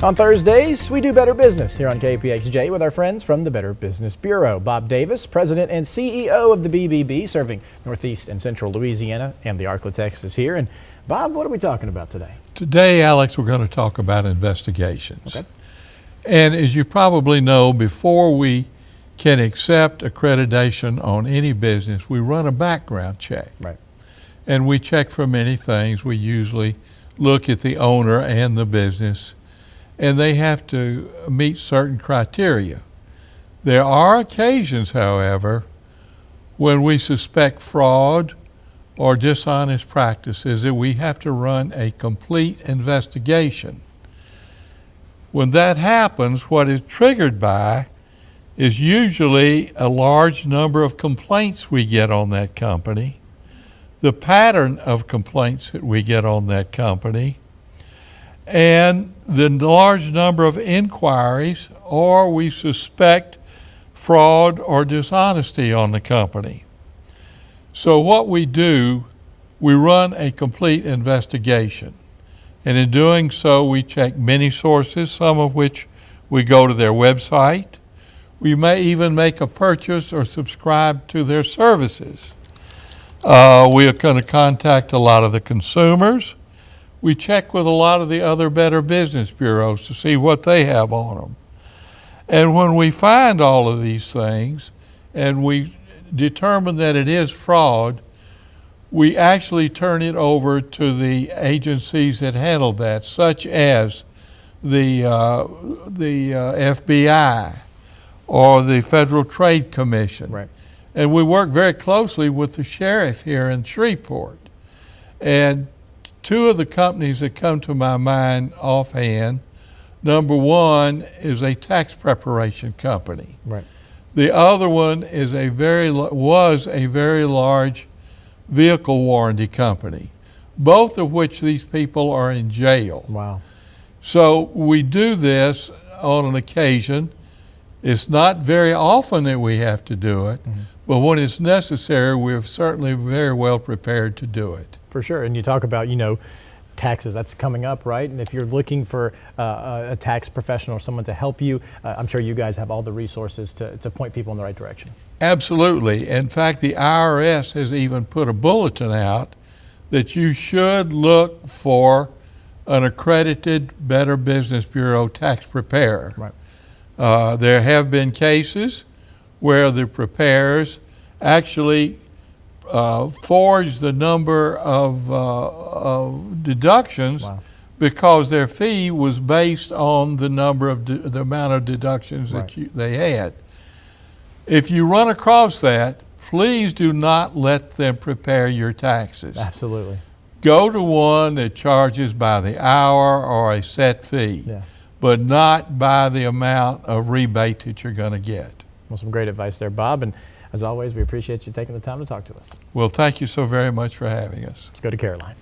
On Thursdays, we do Better Business here on KPXJ with our friends from the Better Business Bureau. Bob Davis, President and CEO of the BBB, serving Northeast and Central Louisiana and the Arklatex is here. And Bob, what are we talking about today? Today, Alex, we're going to talk about investigations. Okay. And as you probably know, before we can accept accreditation on any business, we run a background check. Right. And we check for many things. We usually look at the owner and the business, and they have to meet certain criteria. There are occasions, however, when we suspect fraud or dishonest practices that we have to run a complete investigation. When that happens, what is triggered by is usually a large number of complaints we get on that company, the pattern of complaints that we get on that company, and the large number of inquiries, or we suspect fraud or dishonesty on the company. So what we do, we run a complete investigation. And in doing so, we check many sources, some of which we go to their website. We may even make a purchase or subscribe to their services. We are going to contact a lot of the consumers. We check with a lot of the other Better Business Bureaus to see what they have on them. And when we find all of these things and we determine that it is fraud, we actually turn it over to the agencies that handle that, such as the FBI or the Federal Trade Commission. Right. And we work very closely with the sheriff here in Shreveport. And two of the companies that come to my mind offhand, number one is a tax preparation company. Right. The other one is was a very large vehicle warranty company, both of which these people are in jail. Wow. So we do this on an occasion. It's not very often that we have to do it, but when it's necessary, we're certainly very well prepared to do it. For sure. And you talk about, taxes, that's coming up, right? And if you're looking for a tax professional or someone to help you, I'm sure you guys have all the resources to point people in the right direction. Absolutely. In fact, the IRS has even put a bulletin out that you should look for an accredited Better Business Bureau tax preparer. Right. There have been cases where the preparers actually forged the number of deductions. Wow. Because their fee was based on the number of the amount of deductions Right. that they had. If you run across that, please do not let them prepare your taxes. Absolutely. Go to one that charges by the hour or a set fee, Yeah. but not by the amount of rebate that you're going to get. Well, some great advice there, Bob. And as always, we appreciate you taking the time to talk to us. Well, thank you so very much for having us. Let's go to Caroline.